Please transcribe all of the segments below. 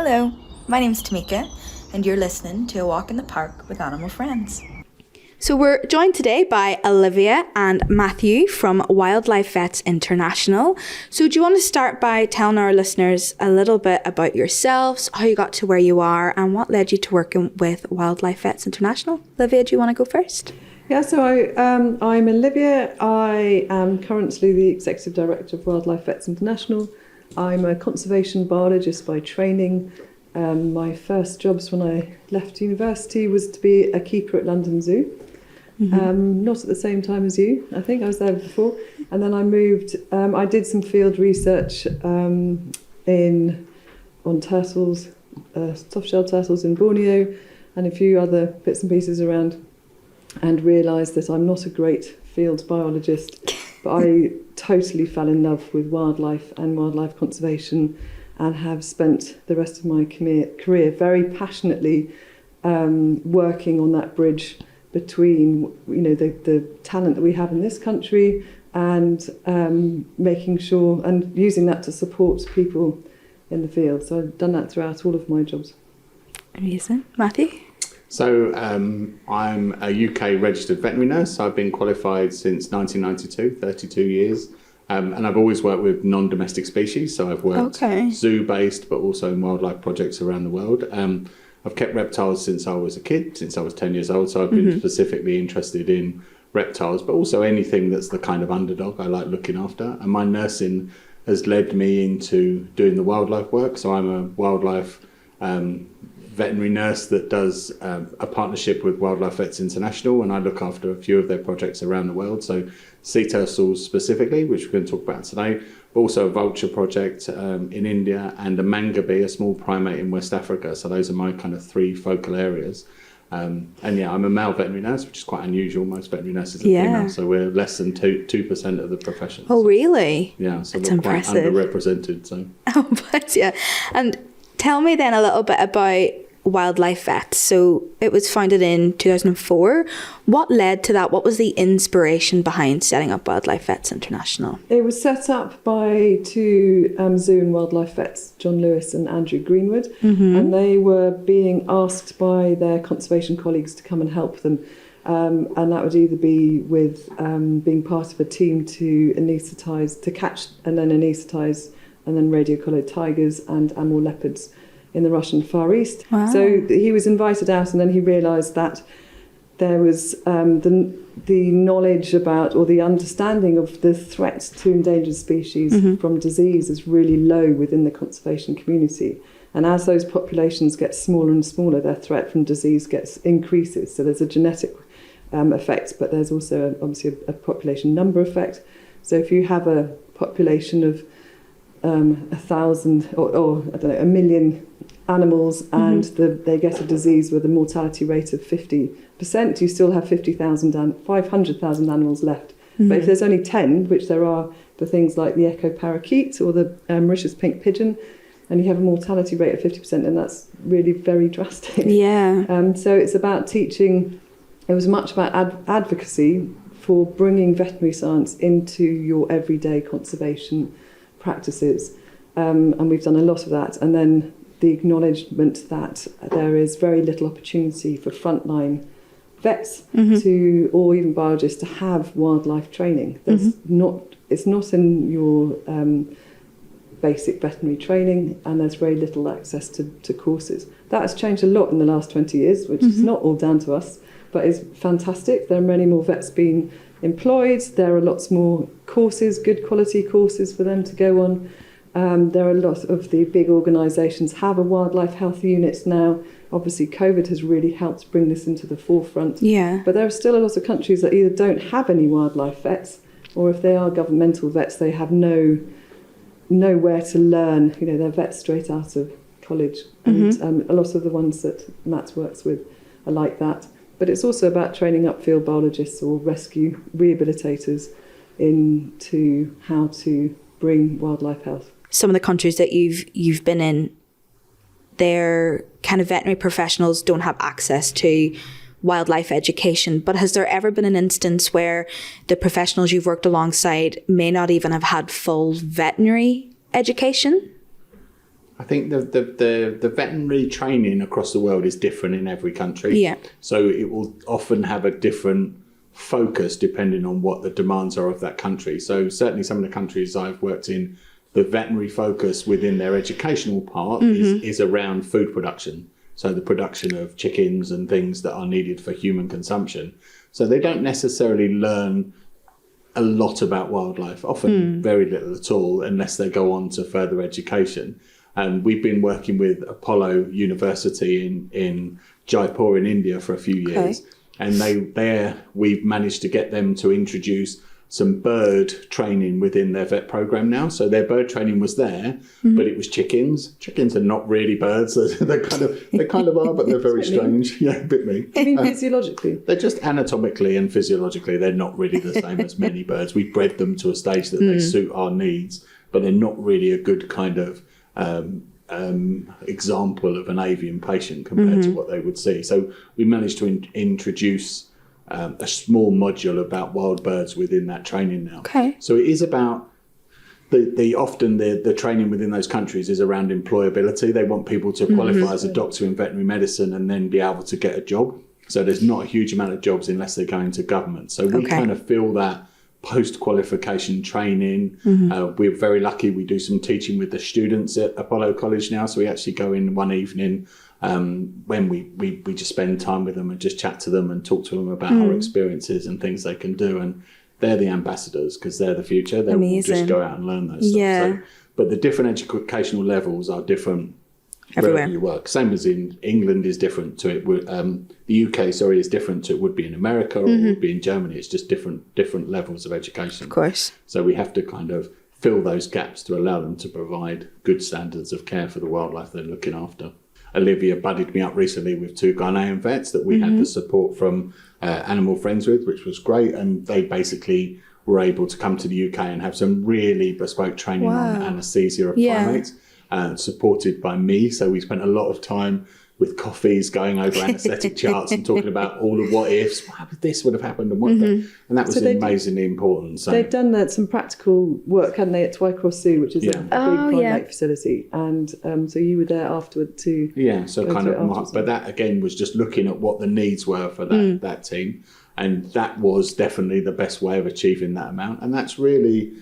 Hello, my name's Tamika, and you're listening to A Walk in the Park with Animal Friends. So we're joined today by Olivia and Matthew from Wildlife Vets International. So do you want to start by telling our listeners a little bit about yourselves, how you got to where you are, and what led you to working with Wildlife Vets International? Olivia, do you want to go first? Yeah, so I'm Olivia. I am currently the Executive Director of Wildlife Vets International. I'm a conservation biologist by training. My first jobs when I left university was to be a keeper at London Zoo. Not at the same time as you, I think. I was there before. And then I moved, I did some field research on turtles, soft-shelled turtles in Borneo, and a few other bits and pieces around, and realised that I'm not a great field biologist, but I totally fell in love with wildlife and wildlife conservation, and have spent the rest of my career very passionately working on that bridge between the talent that we have in this country and making sure and using that to support people in the field. So I've done that throughout all of my jobs. Amazing. Matthew? So I'm a UK registered veterinary nurse. I've been qualified since 1992, 32 years. And I've always worked with non-domestic species. So I've worked zoo-based, but also in wildlife projects around the world. I've kept reptiles since I was a kid, since I was 10 years old. So I've been specifically interested in reptiles, but also anything that's the kind of underdog I like looking after. And my nursing has led me into doing the wildlife work. So I'm a wildlife veterinary nurse that does a partnership with Wildlife Vets International, and I look after a few of their projects around the world. So sea turtles specifically, which we're going to talk about today, but also a vulture project in India and a mangabe, a small primate in West Africa. So those are my kind of three focal areas. And yeah, I'm a male veterinary nurse, which is quite unusual. Most veterinary nurses are female, so we're less than 2% of the profession. Oh, really? Yeah, so That's we're impressive. quite underrepresented. So. Oh, but yeah. And tell me then a little bit about Wildlife Vets. So it was founded in 2004. What led to that? What was the inspiration behind setting up Wildlife Vets International? It was set up by two zoo and wildlife vets, John Lewis and Andrew Greenwood, and they were being asked by their conservation colleagues to come and help them. And that would either be with being part of a team to anaesthetise, to catch and then anaesthetise, and then radio-collared tigers and amur leopards in the Russian Far East. Wow. So he was invited out, and then he realised that there was the knowledge about, or the understanding of the threat to endangered species from disease is really low within the conservation community. And as those populations get smaller and smaller, their threat from disease increases. So there's a genetic effect, but there's also obviously a population number effect. So if you have a population of 1,000 or I don't know, 1 million animals, and they get a disease with a mortality rate of 50%, you still have 500,000 animals left. But if there's only 10, which there are for things like the echo parakeet or the Mauritius pink pigeon, and you have a mortality rate of 50%, and that's really very drastic. Yeah. So it's about teaching. It was much about advocacy for bringing veterinary science into your everyday conservation practices, and we've done a lot of that. And then the acknowledgement that there is very little opportunity for frontline vets or even biologists to have wildlife training. It's not in your basic veterinary training, and there's very little access to courses. That has changed a lot in the last 20 years, which is not all down to us, but is fantastic. There are many more vets being employed. There are lots more courses, good quality courses for them to go on. There are a lot of the big organisations have a wildlife health unit now. Obviously, COVID has really helped bring this into the forefront. Yeah. But there are still a lot of countries that either don't have any wildlife vets, or if they are governmental vets, they have nowhere to learn. They're vets straight out of college. And a lot of the ones that Matt works with are like that. But it's also about training up field biologists or rescue rehabilitators into how to bring wildlife health. Some of the countries that you've been in, their kind of veterinary professionals don't have access to wildlife education. But has there ever been an instance where the professionals you've worked alongside may not even have had full veterinary education? I think the veterinary training across the world is different in every country. Yeah. So it will often have a different focus depending on what the demands are of that country. So certainly some of the countries I've worked in, the veterinary focus within their educational part is around food production. So the production of chickens and things that are needed for human consumption. So they don't necessarily learn a lot about wildlife, often very little at all, unless they go on to further education. And we've been working with Apollo University in Jaipur in India for a few years. And we've managed to get them to introduce some bird training within their vet program now. So their bird training was there, but it was chickens. Chickens are not really birds. They kind of are, but they're very strange. Yeah, a bit mean. I mean, physiologically? They're just anatomically and physiologically, they're not really the same as many birds. We bred them to a stage that they suit our needs, but they're not really a good kind of example of an avian patient compared to what they would see. So we managed to introduce a small module about wild birds within that training now. Okay. So it is about often the training within those countries is around employability. They want people to qualify as a doctor in veterinary medicine and then be able to get a job. So there's not a huge amount of jobs unless they're going to government. So we kind of feel that post-qualification training. We're very lucky. We do some teaching with the students at Apollo College now. So we actually go in one evening when we just spend time with them and just chat to them and talk to them about our experiences and things they can do. And they're the ambassadors because they're the future. They will just go out and learn those stuff. So, but the different educational levels are different everywhere you work. Same as in England is different to it. The UK, is different to it would be in America or would be in Germany. It's just different levels of education. Of course. So we have to kind of fill those gaps to allow them to provide good standards of care for the wildlife they're looking after. Olivia buddied me up recently with 2 Ghanaian vets that we had the support from Animal Friends with, which was great. And they basically were able to come to the UK and have some really bespoke training on anaesthesia of primates, supported by me. So we spent a lot of time with coffees going over anaesthetic charts and talking about all the what ifs. This would have happened and what and that was amazingly important. So they've done some practical work, hadn't they, at Twycross Zoo, which is a big primate facility. And so you were there afterward too. Yeah, so kind of, but that again was just looking at what the needs were for that team. And that was definitely the best way of achieving that amount. And that's really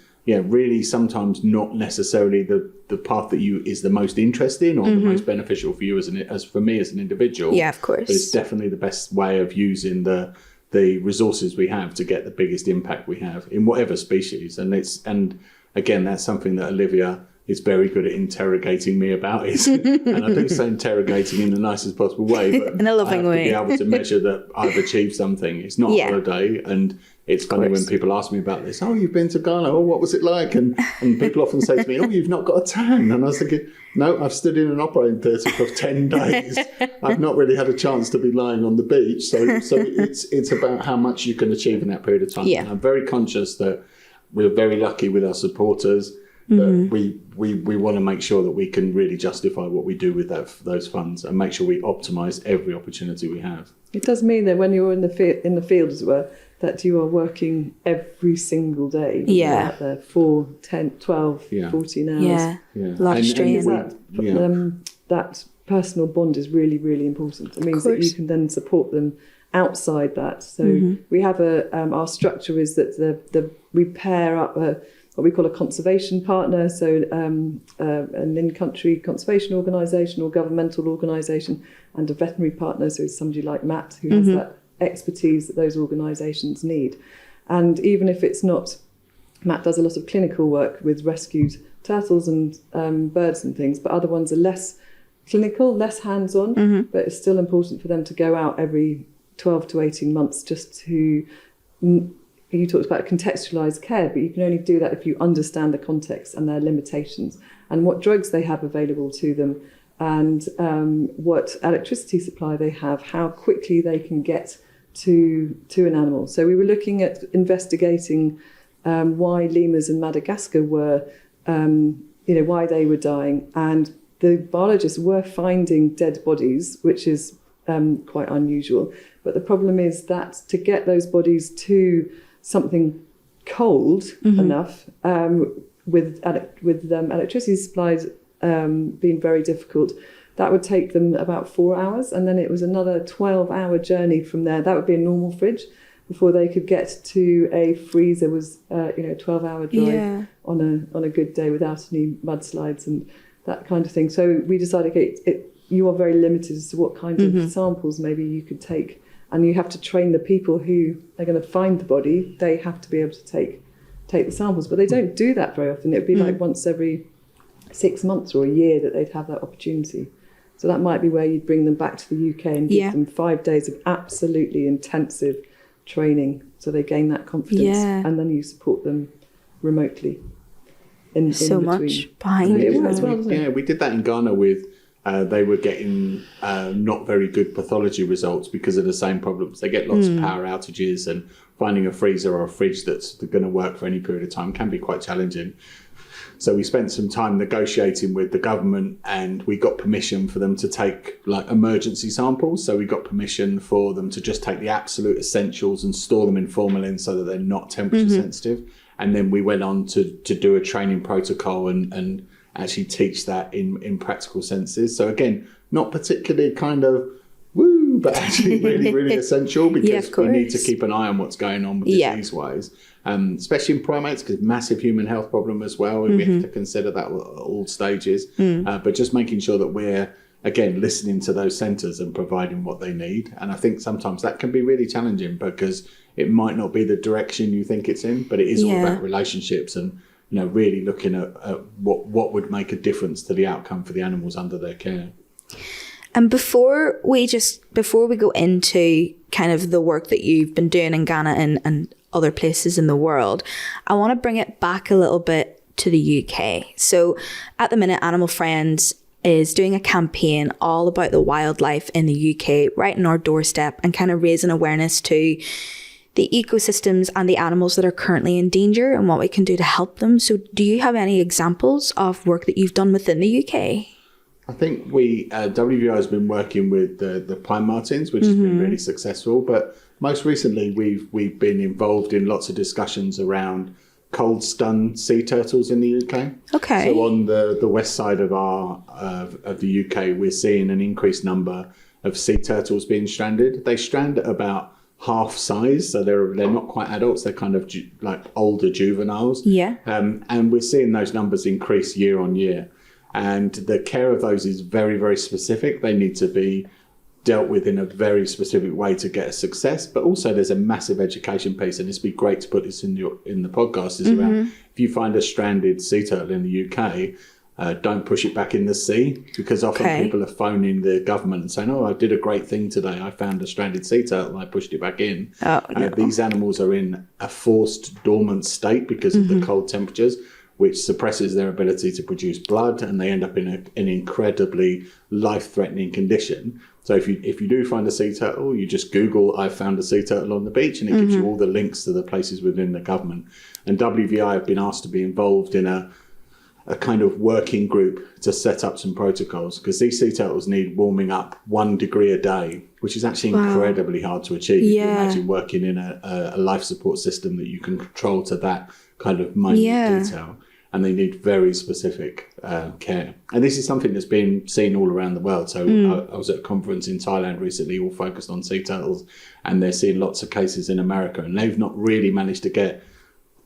sometimes not necessarily the path that is the most interesting or the most beneficial for you as for me as an individual. Yeah, of course. But it's definitely the best way of using the resources we have to get the biggest impact we have in whatever species. And again, that's something that Olivia is very good at interrogating me about. And I do say interrogating in the nicest possible way, but in a loving way. To be able to measure that I've achieved something. It's not a holiday, and it's funny when people ask me about this. Oh, you've been to Ghana. Oh, what was it like? And people often say to me, oh, you've not got a tan. And I was thinking, no, I've stood in an operating theatre for 10 days. I've not really had a chance to be lying on the beach. So it's about how much you can achieve in that period of time. Yeah. And I'm very conscious that we're very lucky with our supporters. But we want to make sure that we can really justify what we do with those funds and make sure we optimise every opportunity we have. It does mean that when you're in the field, as it were, that you are working every single day. Yeah. Out there 4, 10, 12, 14 hours. Yeah. A lot of strain. That personal bond is really, really important. It means that you can then support them outside that. So we have our structure is that we pair up what we call a conservation partner, so an in-country conservation organisation or governmental organisation, and a veterinary partner, so it's somebody like Matt who has that expertise that those organisations need. And even if it's not, Matt does a lot of clinical work with rescued turtles and birds and things, but other ones are less clinical, less hands-on, but it's still important for them to go out every 12 to 18 months just to... You talked about contextualised care, but you can only do that if you understand the context and their limitations and what drugs they have available to them and what electricity supply they have, how quickly they can get to an animal. So we were looking at investigating why lemurs in Madagascar were, why they were dying. And the biologists were finding dead bodies, which is quite unusual. But the problem is that to get those bodies to something cold enough with electricity supplies been very difficult. That would take them about 4 hours, and then it was another 12-hour journey from there. That would be a normal fridge before they could get to a freezer. Was 12-hour drive on a good day without any mudslides and that kind of thing. So we decided, you are very limited as to what kind of samples maybe you could take, and you have to train the people who are going to find the body. They have to be able to take the samples, but they don't do that very often. It would be like once every 6 months or a year that they'd have that opportunity. So that might be where you'd bring them back to the UK and give them 5 days of absolutely intensive training so they gain that confidence, and then you support them remotely. In so between. much behind it. Yeah, we did that in Ghana with, they were getting not very good pathology results because of the same problems. They get lots of power outages, and finding a freezer or a fridge that's going to work for any period of time can be quite challenging. So we spent some time negotiating with the government, and we got permission for them to take like emergency samples. So we got permission for them to just take the absolute essentials and store them in formalin so that they're not temperature sensitive. And then we went on to do a training protocol and actually teach that in practical senses. So again, not particularly kind of woo, but actually really, really essential, because we need to keep an eye on what's going on with disease-wise. Especially in primates, because massive human health problem as well, and we have to consider that at all stages. But just making sure that we're, again, listening to those centres and providing what they need. And I think sometimes that can be really challenging because it might not be the direction you think it's in, but it is all about relationships and really looking at what would make a difference to the outcome for the animals under their care. And before we go into kind of the work that you've been doing in Ghana and other places in the world, I want to bring it back a little bit to the UK. So at the minute, Animal Friends is doing a campaign all about the wildlife in the UK, right on our doorstep, and kind of raising awareness to the ecosystems and the animals that are currently in danger and what we can do to help them. So do you have any examples of work that you've done within the UK? I think WVI has been working with the pine martens, which has been really successful. But most recently, we've been involved in lots of discussions around cold stun sea turtles in the UK. Okay. So on the west side of the UK, we're seeing an increased number of sea turtles being stranded. They strand at about half size, so they're not quite adults. They're kind of like older juveniles. Yeah. And we're seeing those numbers increase year on year. And the care of those is very, very specific. They need to be dealt with in a very specific way to get a success. But also there's a massive education piece, and it'd be great to put this in the podcast, is around if you find a stranded sea turtle in the UK, don't push it back in the sea, because often people are phoning the government and saying, I did a great thing today. I found a stranded sea turtle and I pushed it back in. These animals are in a forced dormant state because of the cold temperatures, which suppresses their ability to produce blood, and they end up in an incredibly life-threatening condition. So if you do find a sea turtle, you just Google, I found a sea turtle on the beach, and it gives you all the links to the places within the government. And WVI have been asked to be involved in a kind of working group to set up some protocols, because these sea turtles need warming up 1 degree a day, which is actually incredibly hard to achieve. If you imagine working in a life support system that you can control to that kind of minute detail. And they need very specific care. And this is something that's been seen all around the world. So I was at a conference in Thailand recently, all focused on sea turtles, and they're seeing lots of cases in America, and they've not really managed to get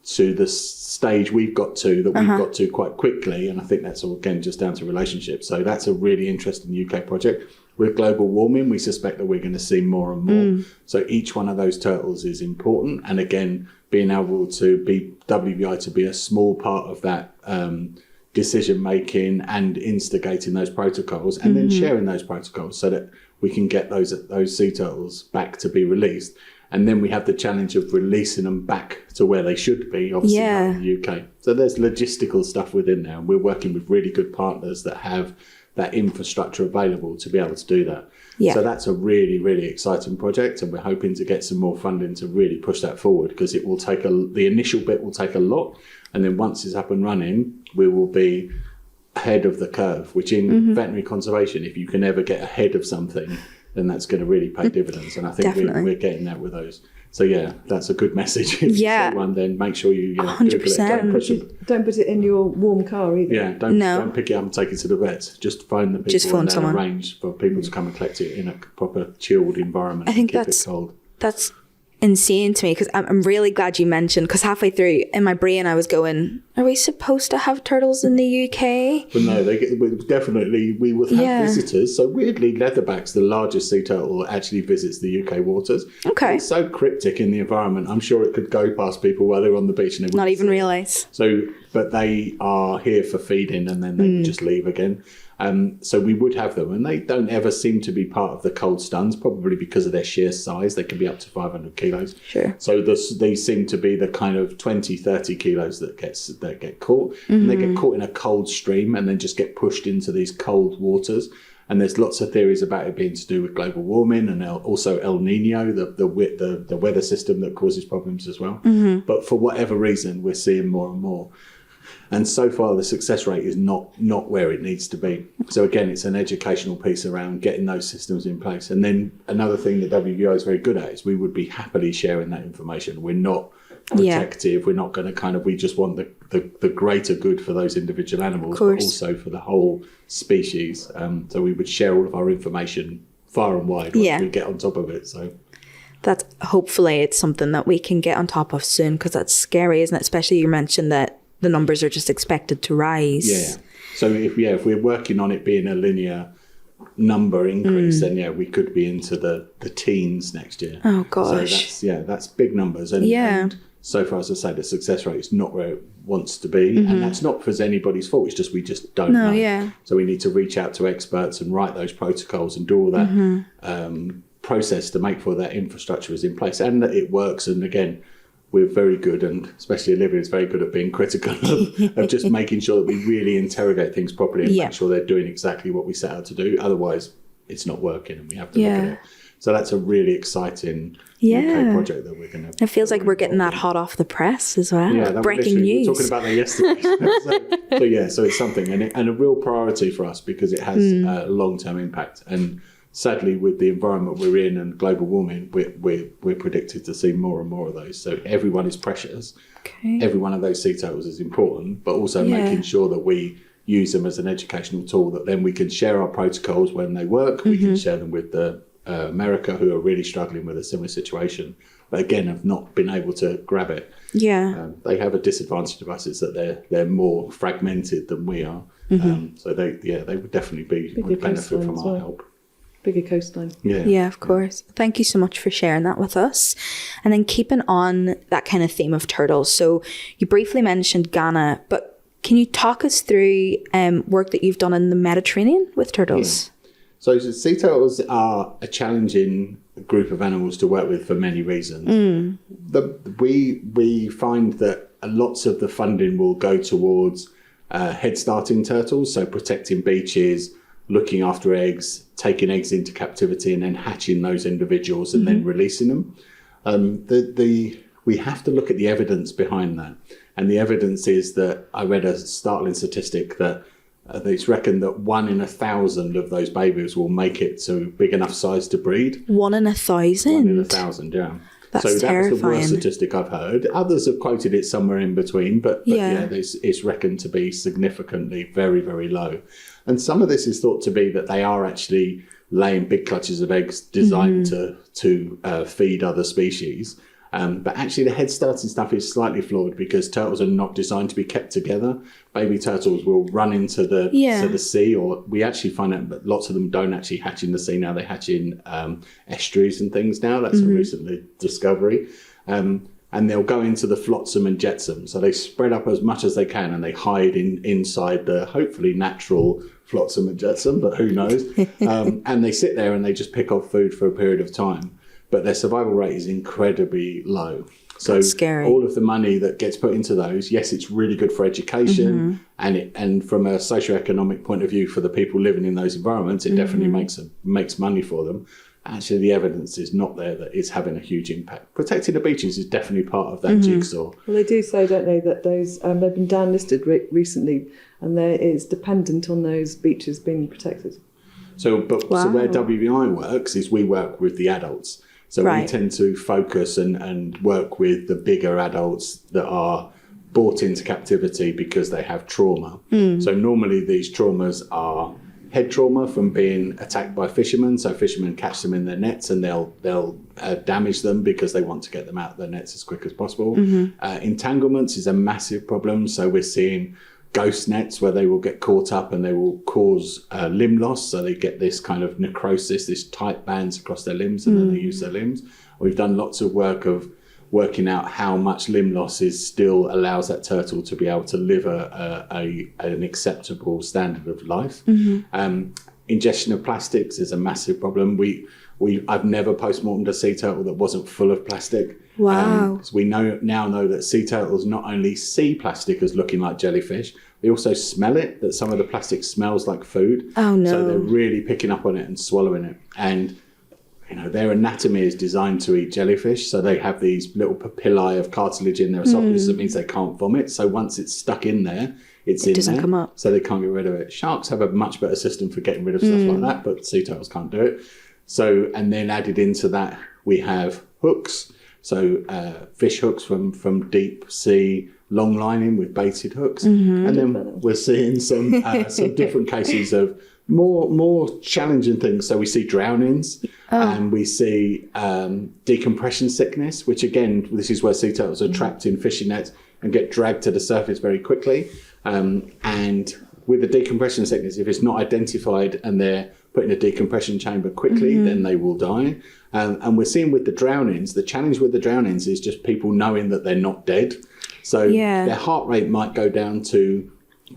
to the stage we've got to, that we've got to quite quickly. And I think that's all, again, just down to relationships. So that's a really interesting UK project. With global warming, we suspect that we're going to see more and more. So each one of those turtles is important. And again, being able to be WVI to be a small part of that decision making and instigating those protocols, and then sharing those protocols so that we can get those sea turtles back to be released. And then we have the challenge of releasing them back to where they should be, obviously in the UK. So there's logistical stuff within there, and we're working with really good partners that have that infrastructure available to be able to do that. So that's a really, really exciting project, and we're hoping to get some more funding to really push that forward, because it will take the initial bit will take a lot, and then once it's up and running, we will be ahead of the curve, which in veterinary conservation, if you can ever get ahead of something, then that's going to really pay dividends. And I think we're getting that with So yeah, that's a good message. If you see one, then make sure you 100%. Don't put it in your warm car either. Yeah, don't pick it up and take it to the vet. Just phone the people and then someone. arrange for people to come and collect it in a proper chilled environment. I think and keep it cold. That's insane to me, because I'm really glad you mentioned, because halfway through in my brain I was going, are we supposed to have turtles in the UK? But no, we will have visitors. So weirdly, leatherback's the largest sea turtle that actually visits the UK waters. Okay. It's so cryptic in the environment. I'm sure it could go past people while they're on the beach and they not even realise. So, but they are here for feeding and then they just leave again. So we would have them, and they don't ever seem to be part of the cold stuns, probably because of their sheer size. They can be up to 500 kilos. Sure. So they seem to be the kind of 20, 30 kilos that get caught. And they get caught in a cold stream and then just get pushed into these cold waters. And there's lots of theories about it being to do with global warming and also El Nino, the weather system that causes problems as well. But for whatever reason, we're seeing more and more. And so far, the success rate is not where it needs to be. So again, it's an educational piece around getting those systems in place. And then another thing that WVO is very good at is we would be happily sharing that information. We're not protective. We're not going to we just want the greater good for those individual animals, but also for the whole species. So we would share all of our information far and wide once we get on top of it. So that's hopefully it's something that we can get on top of soon, because that's scary, isn't it? Especially you mentioned that the numbers are just expected to rise. Yeah. So if we're working on it being a linear number increase, then we could be into the teens next year. Oh gosh. So that's big numbers. And so far, as I say, the success rate is not where it wants to be. And that's not because anybody's fault. It's just we just don't know. Yeah. So we need to reach out to experts and write those protocols and do all that process to make sure that infrastructure is in place and that it works. And again, we're very good, and especially Olivia is very good at being critical of just making sure that we really interrogate things properly and make sure they're doing exactly what we set out to do. Otherwise, it's not working and we have to look at it. So that's a really exciting UK project that we're going to... It feels like we're getting that hot off the press as well. Yeah, breaking news. We were talking about that yesterday. so it's something, and a real priority for us because it has a long-term impact. And sadly, with the environment we're in and global warming, we're predicted to see more and more of those. So everyone is precious. Okay. Every one of those sea turtles is important, but also making sure that we use them as an educational tool, that then we can share our protocols when they work. We can share them with the America, who are really struggling with a similar situation, but again have not been able to grab it. They have a disadvantage of us, is that they're more fragmented than we are. So they would definitely would benefit from our help. Bigger coastline. Yeah, of course. Thank you so much for sharing that with us. And then keeping on that kind of theme of turtles. So you briefly mentioned Ghana, but can you talk us through work that you've done in the Mediterranean with turtles? Yeah. So sea turtles are a challenging group of animals to work with for many reasons. We find that lots of the funding will go towards head starting turtles, so protecting beaches, looking after eggs, taking eggs into captivity and then hatching those individuals and then releasing them. We have to look at the evidence behind that. And the evidence is that I read a startling statistic that it's reckoned that 1 in 1,000 of those babies will make it to big enough size to breed. 1 in 1,000? 1 in 1,000, yeah. That's so terrifying. That was the worst statistic I've heard. Others have quoted it somewhere in between, but it's reckoned to be significantly very, very low. And some of this is thought to be that they are actually laying big clutches of eggs designed to feed other species. But actually the head starting stuff is slightly flawed because turtles are not designed to be kept together. Baby turtles will run into the sea, or we actually find out that lots of them don't actually hatch in the sea now. They hatch in estuaries and things now. That's a recent discovery. And they'll go into the flotsam and jetsam. So they spread up as much as they can and they hide inside the hopefully natural flotsam and jetsam, but who knows? And they sit there and they just pick off food for a period of time. But their survival rate is incredibly low. So all of the money that gets put into those, yes, it's really good for education, and from a socioeconomic point of view for the people living in those environments, it definitely makes money for them. Actually, the evidence is not there that it's having a huge impact. Protecting the beaches is definitely part of that jigsaw. Well, they do say, don't they, that those they've been downlisted recently, and it's dependent on those beaches being protected. So where WVI works is we work with the adults. So we Right. tend to focus and work with the bigger adults that are work with the bigger adults that are brought into captivity because they have trauma. So normally these traumas are head trauma from being attacked by fishermen. So fishermen catch them in their nets and they'll damage them because they want to get them out of their nets as quick as possible. Entanglements is a massive problem. So we're seeing ghost nets where they will get caught up and they will cause limb loss. So they get this kind of necrosis, this tight bands across their limbs, and then they use their limbs. We've done lots of work of working out how much limb loss still allows that turtle to be able to live an acceptable standard of life. Ingestion of plastics is a massive problem. I've never post-mortemed a sea turtle that wasn't full of plastic. Wow. So we now know that sea turtles not only see plastic as looking like jellyfish, they also smell it, that some of the plastic smells like food. Oh, no. So they're really picking up on it and swallowing it. And their anatomy is designed to eat jellyfish. So they have these little papillae of cartilage in their esophagus. That means they can't vomit. So once it's stuck in there, it doesn't come up. So they can't get rid of it. Sharks have a much better system for getting rid of stuff like that, but sea turtles can't do it. So, and then added into that, we have hooks. So fish hooks from deep sea, long lining with baited hooks. And then we're seeing some different cases of more challenging things. So we see drownings and we see decompression sickness, which again, this is where sea turtles are trapped in fishing nets and get dragged to the surface very quickly. And with the decompression sickness, if it's not identified and they're put in a decompression chamber quickly, then they will die. And we're seeing with the drownings, the challenge with the drownings is just people knowing that they're not dead. So their heart rate might go down to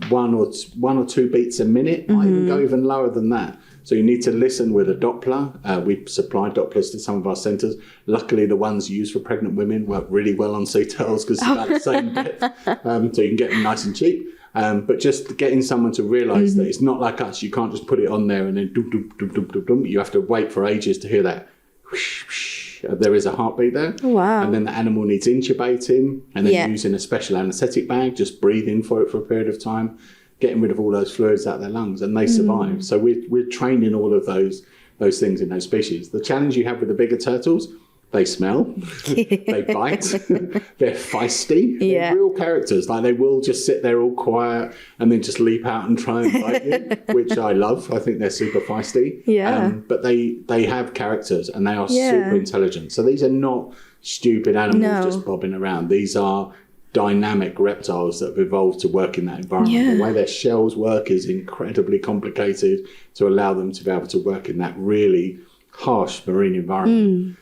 one or two beats a minute, might even go even lower than that. So you need to listen with a Doppler. We supply Dopplers to some of our centres. Luckily, the ones used for pregnant women work really well on sea turtles because it's about the same depth. So you can get them nice and cheap. But just getting someone to realise that it's not like us. You can't just put it on there and then doom, doom, doom, doom, doom, doom. You have to wait for ages to hear that. Whoosh, whoosh. There is a heartbeat there. Wow. And then the animal needs intubating and then using a special anaesthetic bag, just breathing for it for a period of time, getting rid of all those fluids out of their lungs, and they survive. So we're training all of those things in those species. The challenge you have with the bigger turtles, they smell, they bite, they're feisty, they're real characters. Like they will just sit there all quiet and then just leap out and try and bite you, which I love. I think they're super feisty. But they have characters and they are super intelligent. So these are not stupid animals just bobbing around. These are dynamic reptiles that have evolved to work in that environment. The way their shells work is incredibly complicated to allow them to be able to work in that really harsh marine environment.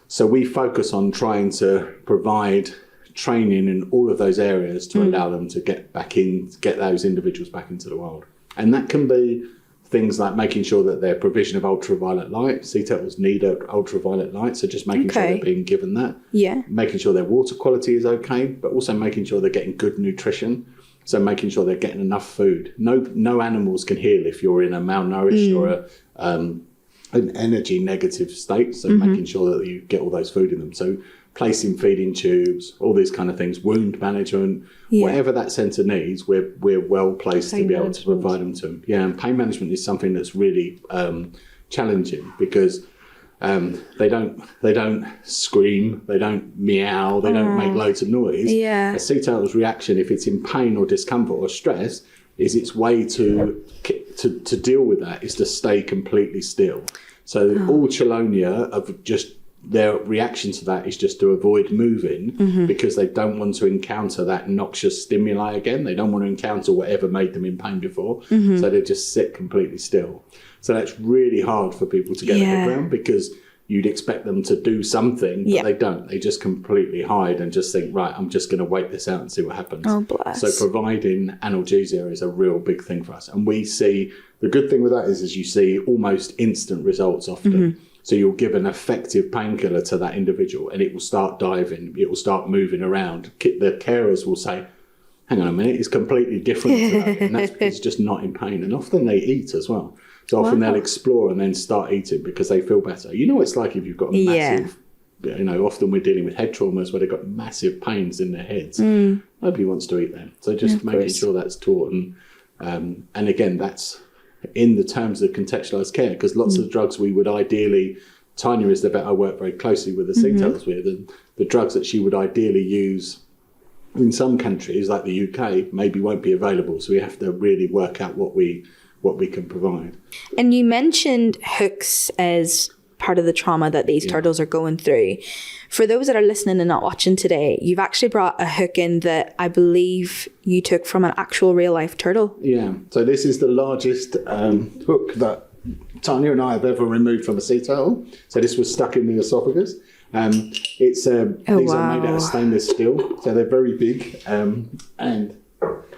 So we focus on trying to provide training in all of those areas to allow them to get those individuals back into the wild. And that can be things like making sure that their provision of ultraviolet light, sea turtles need ultraviolet light, so just making sure they're being given that. Making sure their water quality is okay, but also making sure they're getting good nutrition. So making sure they're getting enough food. No animals can heal if you're in a malnourished or an energy negative state. So making sure that you get all those food in them. So placing feeding tubes, all these kind of things, wound management, whatever that centre needs, we're well placed to be able to provide them to them. And pain management is something that's really challenging because they don't scream, they don't meow, they don't make loads of noise. A sea turtle's reaction, if it's in pain or discomfort or stress, is its way to deal with that is to stay completely still. So all chelonia of just their reaction to that is just to avoid moving because they don't want to encounter that noxious stimuli again. They don't want to encounter whatever made them in pain before. So they just sit completely still. So that's really hard for people to get their head around because you'd expect them to do something, but they don't. They just completely hide and just think, right, I'm just going to wait this out and see what happens. Oh, bless. So providing analgesia is a real big thing for us. And we see, the good thing with that is you see almost instant results often. So you'll give an effective painkiller to that individual and it will start diving, it will start moving around. The carers will say, hang on a minute, it's completely different to that. And that's because it's just not in pain. And often they eat as well. So often they'll explore and then start eating because they feel better. You know what it's like if you've got a massive, often we're dealing with head traumas where they've got massive pains in their heads. Nobody wants to eat them. So just making sure that's taught. And again, that's in the terms of contextualised care because lots of drugs we would ideally Tanya is the vet I work very closely with the sea turtles with, and the drugs that she would ideally use in some countries like the UK maybe won't be available. So we have to really work out what we can provide. And you mentioned hooks as part of the trauma that these turtles are going through. For those that are listening and not watching today, you've actually brought a hook in that I believe you took from an actual real life turtle. Yeah, so this is the largest hook that Tanya and I have ever removed from a sea turtle. So this was stuck in the esophagus. These are made out of stainless steel, so they're very big, and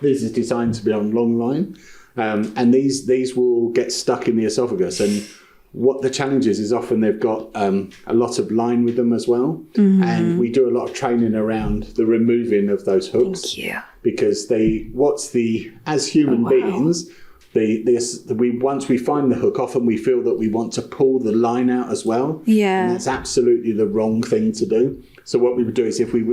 this is designed to be on long line, and these will get stuck in the esophagus. And what the challenge is as often they've got a lot of line with them as well, and we do a lot of training around the removing of those hooks. Thank you. Because as human beings, once we find the hook, often we feel that we want to pull the line out as well. Yeah. And that's absolutely the wrong thing to do. So what we would do is Tanya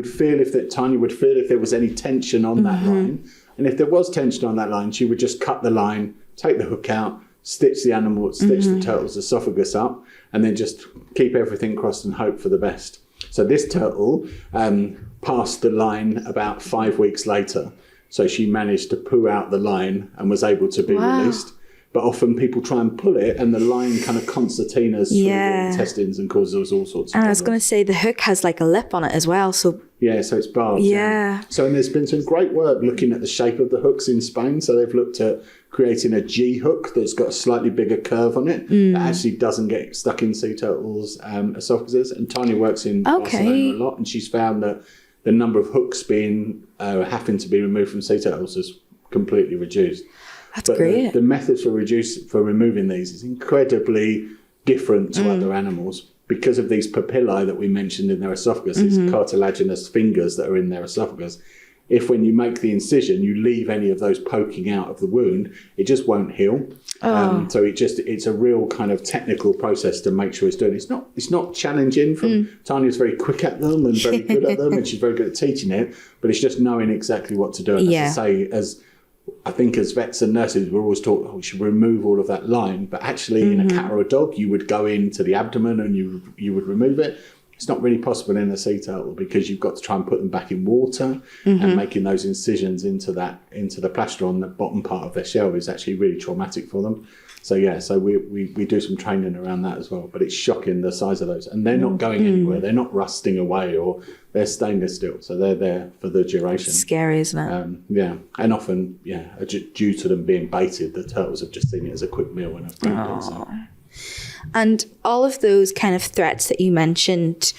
would feel if there was any tension on that line. And if there was tension on that line, she would just cut the line, take the hook out, stitch the turtle's esophagus up, and then just keep everything crossed and hope for the best. So this turtle passed the line about 5 weeks later. So she managed to poo out the line and was able to be released. But often people try and pull it and the line kind of concertinas through the intestines and causes all sorts of problems. And I was going to say the hook has like a lip on it as well. So so it's barbed. Yeah. So and there's been some great work looking at the shape of the hooks in Spain. So they've looked at creating a G hook that's got a slightly bigger curve on it that actually doesn't get stuck in sea turtles' esophaguses. And Tanya works in Barcelona a lot, and she's found that the number of hooks having to be removed from sea turtles is completely reduced. That's great. The methods for removing these is incredibly different to other animals because of these papillae that we mentioned in their esophagus, these cartilaginous fingers that are in their esophagus. If when you make the incision, you leave any of those poking out of the wound, it just won't heal. So it's a real kind of technical process to make sure it's doing. It's not challenging. Tanya's very quick at them and very good at them, and she's very good at teaching it. But it's just knowing exactly what to do. And as I say, I think as vets and nurses, we're always taught we should remove all of that line. But actually, in a cat or a dog, you would go into the abdomen and you would remove it. It's not really possible in a sea turtle because you've got to try and put them back in water, and making those incisions into the plaster on the bottom part of their shell is actually really traumatic for them. So we do some training around that as well. But it's shocking the size of those, and they're not going anywhere. They're not rusting away, or they're stainless steel, so they're there for the duration. Scary, isn't it? And often due to them being baited, the turtles have just seen it as a quick meal and have grabbed it. So. And all of those kind of threats that you mentioned,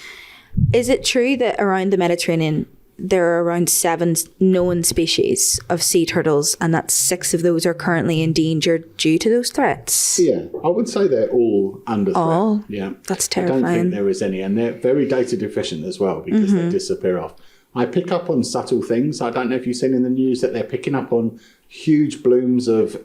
is it true that around the Mediterranean there are around 7 known species of sea turtles, and that 6 of those are currently endangered due to those threats? Yeah, I would say they're all under threat. Oh, yeah, that's terrifying. I don't think there is any, and they're very data deficient as well because they disappear off. I pick up on subtle things. I don't know if you've seen in the news that they're picking up on huge blooms of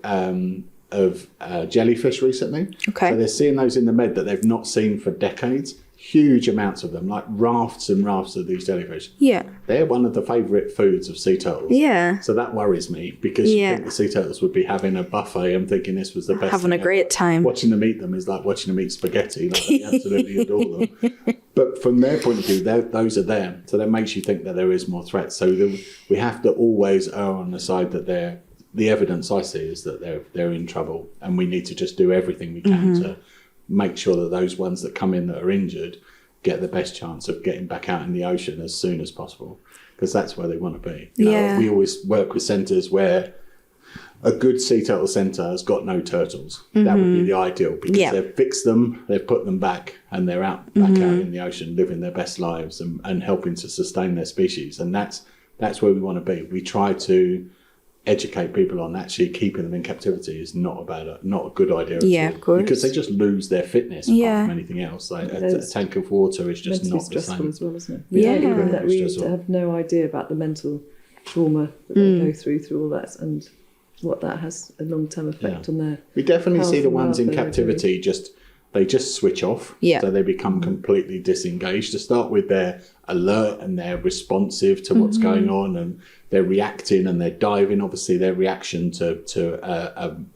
jellyfish recently. Okay. So they're seeing those in the Med that they've not seen for decades. Huge amounts of them, like rafts and rafts of these jellyfish. Yeah. They're one of the favourite foods of sea turtles. Yeah. So that worries me because you think the sea turtles would be having a buffet. I'm thinking this was the best. Having a great time. Watching them eat them is like watching them eat spaghetti. Like they absolutely adore them. But from their point of view, those are there. So that makes you think that there is more threats. So we have to always err on the side that the evidence I see is that they're in trouble, and we need to just do everything we can to make sure that those ones that come in that are injured get the best chance of getting back out in the ocean as soon as possible, because that's where they want to be. You know, we always work with centres where a good sea turtle centre has got no turtles. That would be the ideal, because they've fixed them, they've put them back, and they're back out in the ocean living their best lives and helping to sustain their species. And that's where we want to be. We try to educate people on actually keeping them in captivity is not a good idea at all. Of course. Because they just lose their fitness apart from anything else. Like a tank of water is just not the same. As well, isn't it? We have no idea about the mental trauma that they go through all that, and what that has a long-term effect on their. We definitely see the ones in welfare, captivity just they just switch off. Yeah. So they become completely disengaged. To start with, they're alert and they're responsive to what's going on, and they're reacting and they're diving. Obviously, their reaction to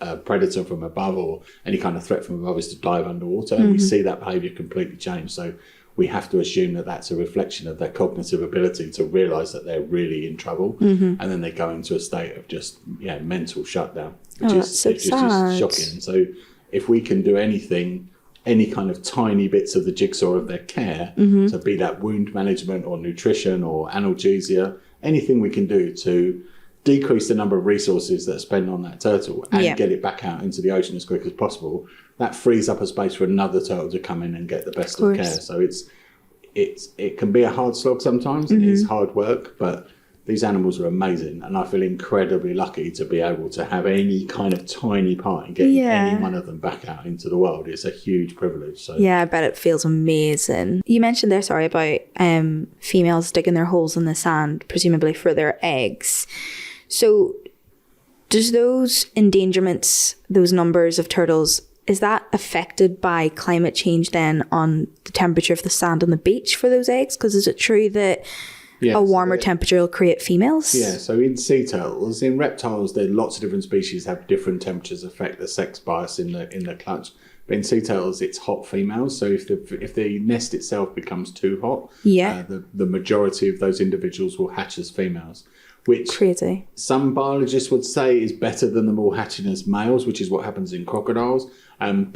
a predator from above or any kind of threat from above is to dive underwater. And we see that behaviour completely change. So we have to assume that that's a reflection of their cognitive ability to realise that they're really in trouble. And then they go into a state of just mental shutdown, which is so just sad. shocking. So if we can do anything, any kind of tiny bits of the jigsaw of their care, so be that wound management or nutrition or analgesia, anything we can do to decrease the number of resources that are spent on that turtle and get it back out into the ocean as quick as possible, that frees up a space for another turtle to come in and get the best of care. So it can be a hard slog sometimes, and it's hard work, but these animals are amazing, and I feel incredibly lucky to be able to have any kind of tiny part in getting any one of them back out into the world. It's a huge privilege. So I bet it feels amazing. You mentioned there, about females digging their holes in the sand, presumably for their eggs. So does those endangerments, those numbers of turtles, is that affected by climate change then on the temperature of the sand on the beach for those eggs? Because is it true that a warmer temperature will create females? Yeah, so in sea turtles, in reptiles, there are lots of different species have different temperatures affect the sex bias in the clutch. But in sea turtles, it's hot females. So if the nest itself becomes too hot, the majority of those individuals will hatch as females. Which crazy. Some biologists would say is better than them all hatching as males, which is what happens in crocodiles. But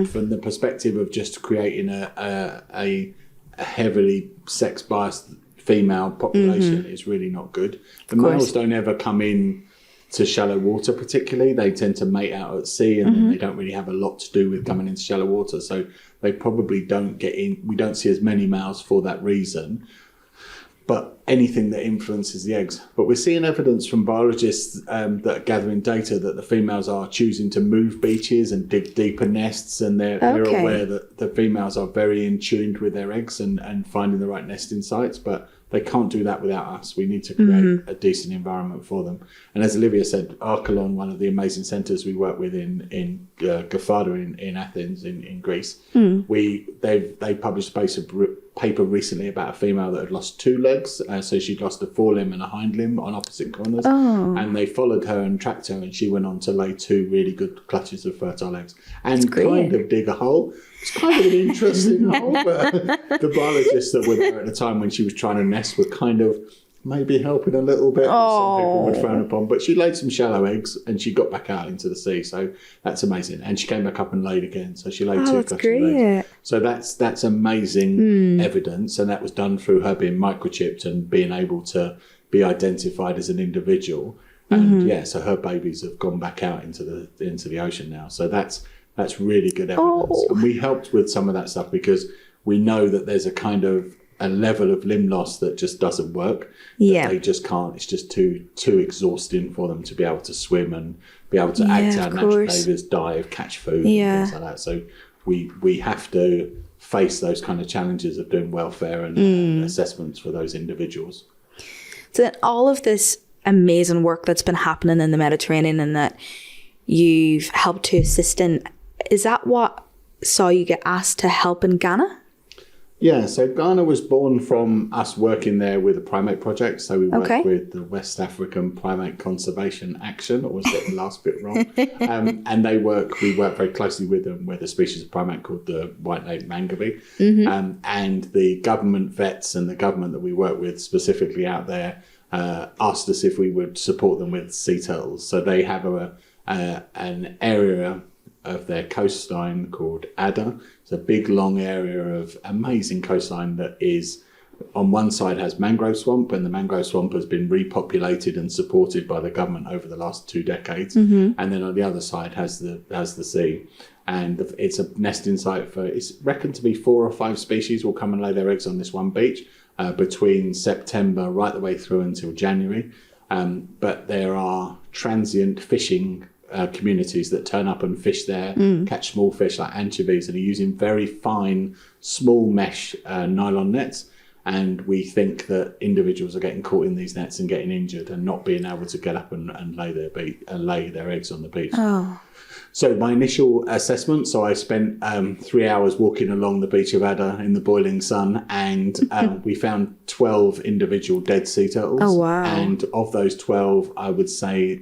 from the perspective of just creating a heavily sex biased female population, is really not good. The males don't ever come in to shallow water particularly. They tend to mate out at sea, and then they don't really have a lot to do with coming into shallow water. So they probably don't get in. We don't see as many males for that reason. But anything that influences the eggs. But we're seeing evidence from biologists that are gathering data that the females are choosing to move beaches and dig deeper nests, and they're aware that the females are very in tune with their eggs and finding the right nesting sites. But they can't do that without us. We need to create a decent environment for them. And as Olivia said, Archelon, one of the amazing centres we work with in Gafada in Athens, in Greece, they published a paper recently about a female that had lost 2 legs. So she'd lost a forelimb and a hind limb on opposite corners. And they followed her and tracked her, and she went on to lay 2 really good clutches of fertile eggs and kind of dig a hole. It's kind of an interesting hole, but the biologists that were there at the time when she was trying to nest were kind of maybe helping a little bit, which some people would frown upon. But she laid some shallow eggs and she got back out into the sea, so that's amazing. And she came back up and laid again, so she laid 2 clutches of eggs. So that's amazing evidence, and that was done through her being microchipped and being able to be identified as an individual. And so her babies have gone back out into the ocean now. So that's really good evidence. And we helped with some of that stuff because we know that there's a level of limb loss that just doesn't work. They just can't. It's just too exhausting for them to be able to swim and be able to act out natural behaviours, dive, catch food, and things like that. So we have to face those kind of challenges of doing welfare and assessments for those individuals. So then all of this amazing work that's been happening in the Mediterranean and that you've helped to assist in, is that what saw you get asked to help in Ghana? Yeah, so Ghana was born from us working there with a primate project. So we worked with the West African Primate Conservation Action. I always get the last bit wrong. And we work very closely with them with a species of primate called the white-naped mangabey. And the government vets and the government that we work with specifically out there asked us if we would support them with sea turtles. So they have an area of their coastline called Ada. It's a big long area of amazing coastline that is, on one side has mangrove swamp, and the mangrove swamp has been repopulated and supported by the government over the last 2 decades. And then on the other side has the sea, and it's a nesting site for, it's reckoned to be 4 or 5 species will come and lay their eggs on this one beach between September right the way through until January. But there are transient fishing communities that turn up and fish there, catch small fish like anchovies, and are using very fine, small mesh nylon nets. And we think that individuals are getting caught in these nets and getting injured and not being able to get up and lay their eggs on the beach. So my initial assessment, so I spent 3 hours walking along the beach of Adda in the boiling sun, and we found 12 individual dead sea turtles. Oh, wow. And of those 12, I would say,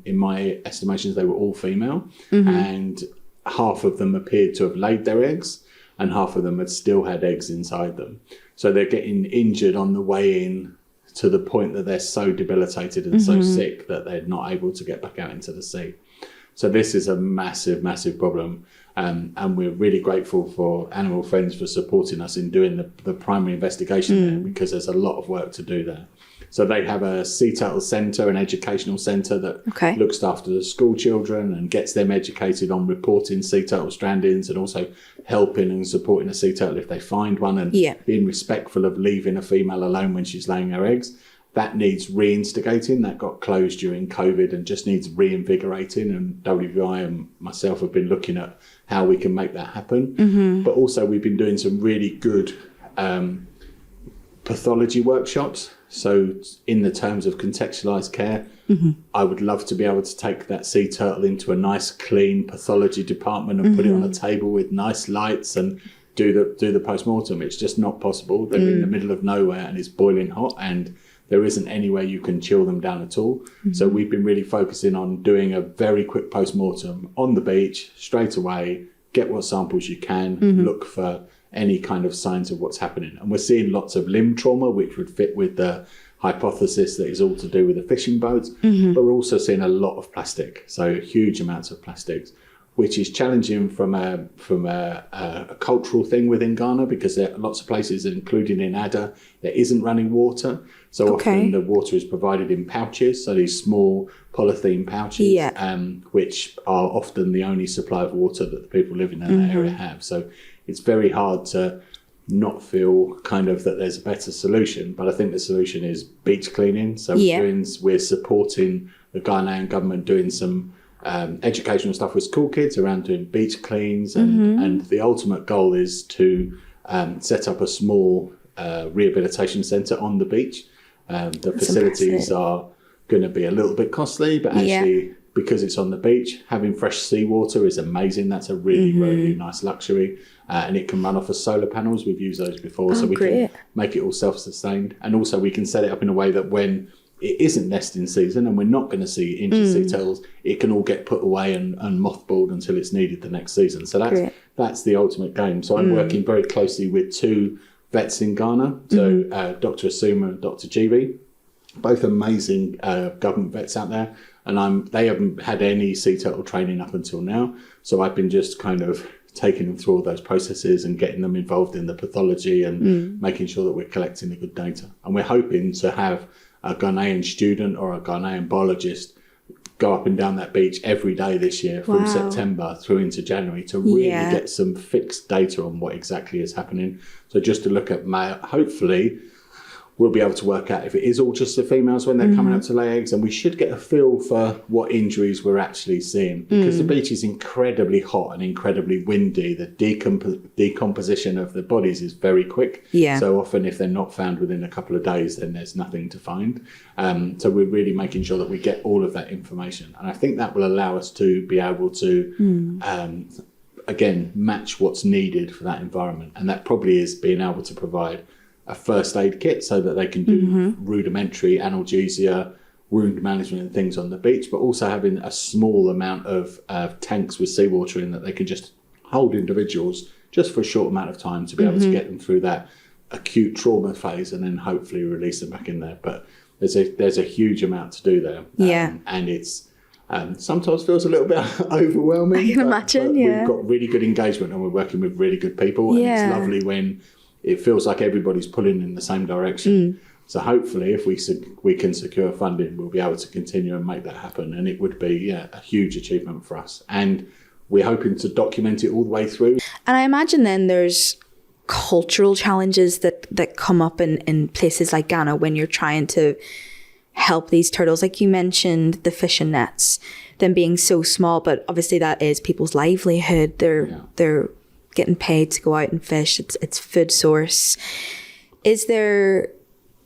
in my estimations, they were all female. And half of them appeared to have laid their eggs, and half of them had still had eggs inside them. So they're getting injured on the way in to the point that they're so debilitated and so sick that they're not able to get back out into the sea. So this is a massive, massive problem. And we're really grateful for Animal Friends for supporting us in doing the primary investigation there, because there's a lot of work to do there. So they have a sea turtle centre, an educational centre that looks after the school children and gets them educated on reporting sea turtle strandings, and also helping and supporting a sea turtle if they find one, and being respectful of leaving a female alone when she's laying her eggs. That needs reinstigating. That got closed during COVID and just needs reinvigorating. And WVI and myself have been looking at how we can make that happen. But also we've been doing some really good pathology workshops. So in the terms of contextualised care, I would love to be able to take that sea turtle into a nice, clean pathology department and put it on a table with nice lights and do the post-mortem. It's just not possible. They're in the middle of nowhere and it's boiling hot, and there isn't any way you can chill them down at all. So we've been really focusing on doing a very quick post-mortem on the beach, straight away, get what samples you can, look for any kind of signs of what's happening. And we're seeing lots of limb trauma, which would fit with the hypothesis that is all to do with the fishing boats. But we're also seeing a lot of plastic, so huge amounts of plastics, which is challenging from a cultural thing within Ghana, because there are lots of places, including in Adda, there isn't running water. So often the water is provided in pouches, so these small polythene pouches, which are often the only supply of water that the people living in that area have. So it's very hard to not feel kind of that there's a better solution. But I think the solution is beach cleaning. So we're supporting the Ghanaian government doing some educational stuff with school kids around doing beach cleans, and the ultimate goal is to set up a small rehabilitation centre on the beach. The facilities are going to be a little bit costly, but actually because it's on the beach, having fresh seawater is amazing. That's a really, really nice luxury, and it can run off of solar panels. We've used those before, so we can make it all self-sustained, and also we can set it up in a way that when it isn't nesting season and we're not going to see injured sea turtles, it can all get put away and mothballed until it's needed the next season. So that's the ultimate game. So I'm working very closely with two vets in Ghana, so Dr. Asuma and Dr. GB, both amazing government vets out there, and they haven't had any sea turtle training up until now. So I've been just kind of taking them through all those processes and getting them involved in the pathology and making sure that we're collecting the good data. And we're hoping to have a Ghanaian student or a Ghanaian biologist go up and down that beach every day this year from September through into January to really get some fixed data on what exactly is happening. So just to look at hopefully we'll be able to work out if it is all just the females when they're coming up to lay eggs, and we should get a feel for what injuries we're actually seeing, because the beach is incredibly hot and incredibly windy. The decomposition of the bodies is very quick. So often if they're not found within a couple of days, then there's nothing to find. So we're really making sure that we get all of that information, and I think that will allow us to be able to again match what's needed for that environment, and that probably is being able to provide a first aid kit so that they can do rudimentary analgesia, wound management and things on the beach, but also having a small amount of tanks with seawater in that they can just hold individuals just for a short amount of time to be able to get them through that acute trauma phase, and then hopefully release them back in there. But there's a huge amount to do there. And it's sometimes feels a little bit overwhelming. I can imagine, We've got really good engagement and we're working with really good people, and it's lovely when it feels like everybody's pulling in the same direction. So hopefully if we can secure funding, we'll be able to continue and make that happen. And it would be a huge achievement for us. And we're hoping to document it all the way through. And I imagine then there's cultural challenges that come up in places like Ghana when you're trying to help these turtles. Like you mentioned the fishing nets, them being so small, but obviously that is people's livelihood. They're getting paid to go out and fish. It's food source. Is there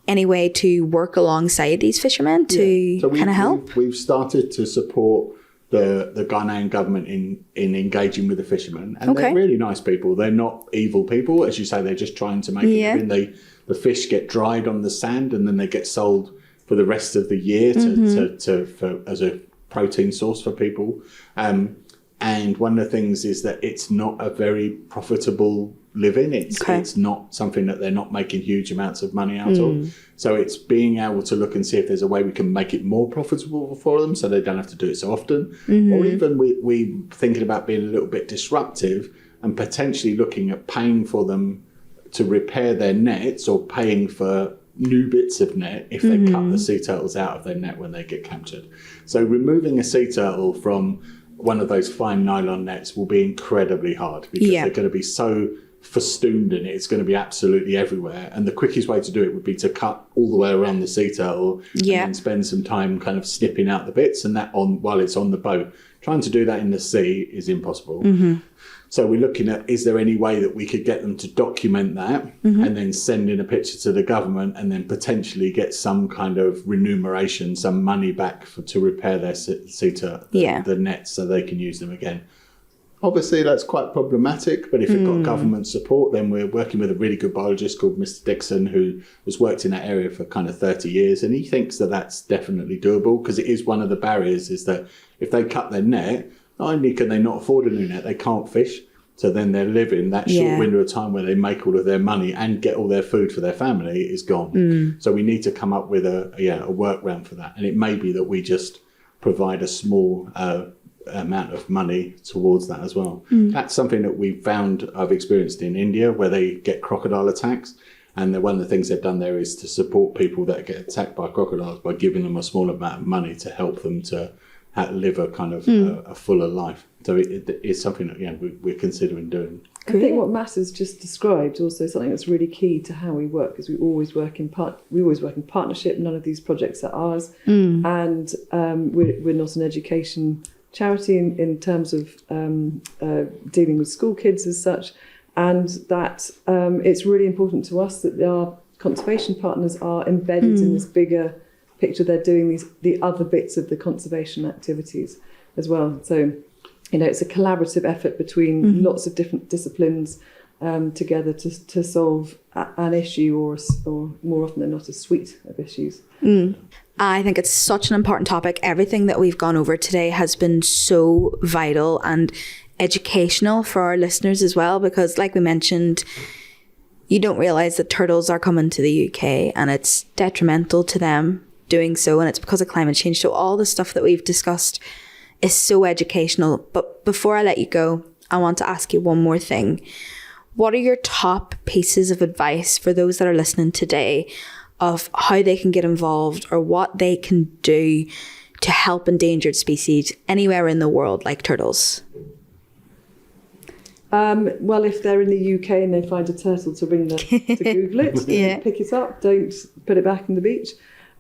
any way to work alongside these fishermen to kind of help? We've started to support the Ghanaian government in engaging with the fishermen. And they're really nice people. They're not evil people. As you say, they're just trying to make a living. The fish get dried on the sand and then they get sold for the rest of the year as a protein source for people. And one of the things is that it's not a very profitable living. It's not something that they're not making huge amounts of money out of. So it's being able to look and see if there's a way we can make it more profitable for them so they don't have to do it so often. Or even we thinking about being a little bit disruptive and potentially looking at paying for them to repair their nets or paying for new bits of net if they cut the sea turtles out of their net when they get captured. So removing a sea turtle from one of those fine nylon nets will be incredibly hard because they're going to be so festooned in it. It's going to be absolutely everywhere. And the quickest way to do it would be to cut all the way around the sea turtle and then spend some time kind of snipping out the bits and that on while it's on the boat. Trying to do that in the sea is impossible. So we're looking at, is there any way that we could get them to document that and then send in a picture to the government and then potentially get some kind of remuneration, some money back to repair their the nets so they can use them again. Obviously, that's quite problematic, but if you've got government support, then we're working with a really good biologist called Mr. Dixon, who has worked in that area for kind of 30 years. And he thinks that that's definitely doable because it is one of the barriers is that if they cut their net, not only can they not afford a new net, they can't fish. So then they're living that short window of time where they make all of their money and get all their food for their family is gone. So we need to come up with a workaround for that. And it may be that we just provide a small amount of money towards that as well. That's something that I've experienced in India where they get crocodile attacks. And one of the things they've done there is to support people that get attacked by crocodiles by giving them a small amount of money to help them to live a kind of a fuller life. So it's something that we're considering doing. I think what Matt has just described is also something that's really key to how we work, because we always work in partnership. None of these projects are ours, and we're not an education charity in terms of dealing with school kids as such, and that it's really important to us that our conservation partners are embedded in this bigger picture. They're doing the other bits of the conservation activities as well. So, it's a collaborative effort between lots of different disciplines together to solve an issue or more often than not a suite of issues. I think it's such an important topic. Everything that we've gone over today has been so vital and educational for our listeners as well, because like we mentioned, you don't realise that turtles are coming to the UK and it's detrimental to them doing so, and it's because of climate change. So all the stuff that we've discussed is so educational. But before I let you go, I want to ask you one more thing. What are your top pieces of advice for those that are listening today of how they can get involved or what they can do to help endangered species anywhere in the world like turtles? Well, if they're in the UK and they find a turtle to Google it, pick it up, don't put it back in the beach.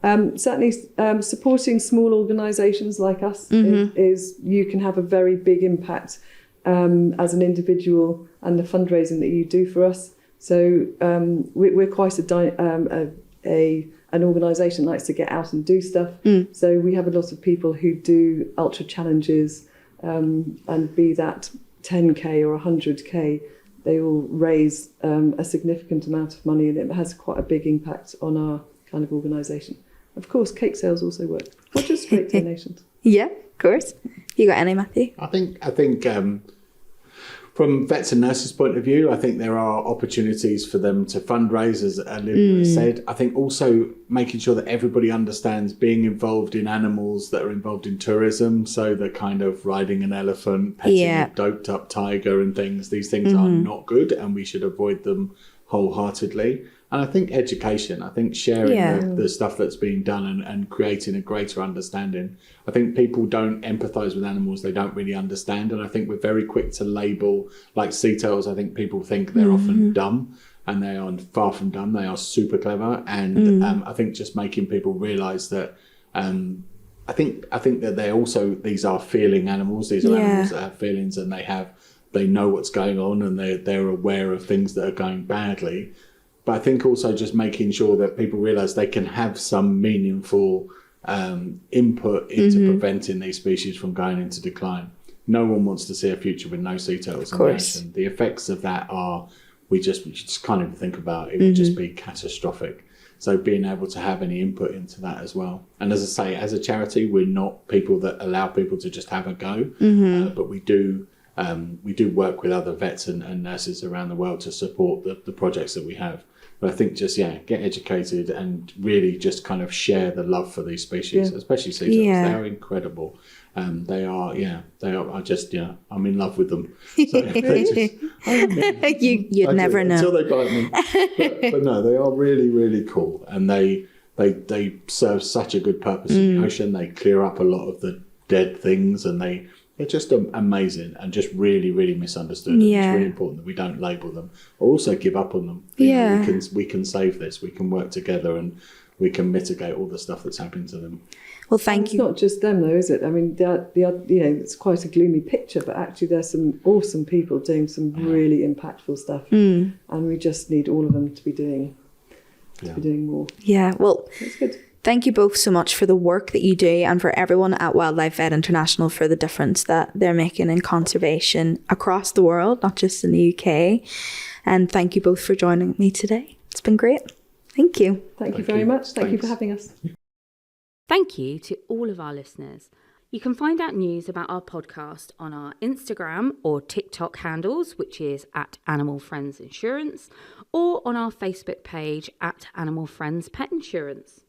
Certainly supporting small organisations like us is you can have a very big impact as an individual, and the fundraising that you do for us. So we're quite an organisation that likes to get out and do stuff. So we have a lot of people who do ultra challenges, and be that 10k or 100k, they will raise a significant amount of money, and it has quite a big impact on our kind of organisation. Of course, cake sales also work, not just straight donations. Yeah, of course. You got any, Matthew? I think from vets and nurses' point of view, I think there are opportunities for them to fundraise, as Olivia said. I think also making sure that everybody understands being involved in animals that are involved in tourism. So the kind of riding an elephant, petting a doped up tiger and things. These things are not good, and we should avoid them wholeheartedly. And I think education, I think sharing the stuff that's being done and creating a greater understanding. I think people don't empathise with animals they don't really understand. And I think we're very quick to label, like sea turtles, I think people think they're often dumb, and they are far from dumb. They are super clever. And I think just making people realise that I think that these are feeling animals. These are animals that have feelings, and they know what's going on, and they're aware of things that are going badly. But I think also just making sure that people realise they can have some meaningful input into preventing these species from going into decline. No one wants to see a future with no sea turtles in the ocean. The effects of that are, we just can't even think about. It would just be catastrophic. So being able to have any input into that as well. And as I say, as a charity, we're not people that allow people to just have a go, but we do work with other vets and nurses around the world to support the projects that we have. But I think just, get educated and really just kind of share the love for these species, especially sea turtles. They are incredible. They are, I just, I'm in love with them. So You'd never know. Until they bite me. But no, they are really, really cool. And they serve such a good purpose in the ocean. They clear up a lot of the dead things, and they're just amazing and just really, really misunderstood. And it's really important that we don't label them or also give up on them. We can save this. We can work together and we can mitigate all the stuff that's happening to them. Well, thank you. It's not just them, though, is it? I mean, it's quite a gloomy picture, but actually there's some awesome people doing some really impactful stuff, and we just need all of them to be doing more. Yeah, well, that's good. Thank you both so much for the work that you do, and for everyone at Wildlife Vet International for the difference that they're making in conservation across the world, not just in the UK. And thank you both for joining me today. It's been great. Thank you. Thank you very much. Thank you for having us. Thank you to all of our listeners. You can find out news about our podcast on our Instagram or TikTok handles, which is at Animal Friends Insurance, or on our Facebook page at Animal Friends Pet Insurance.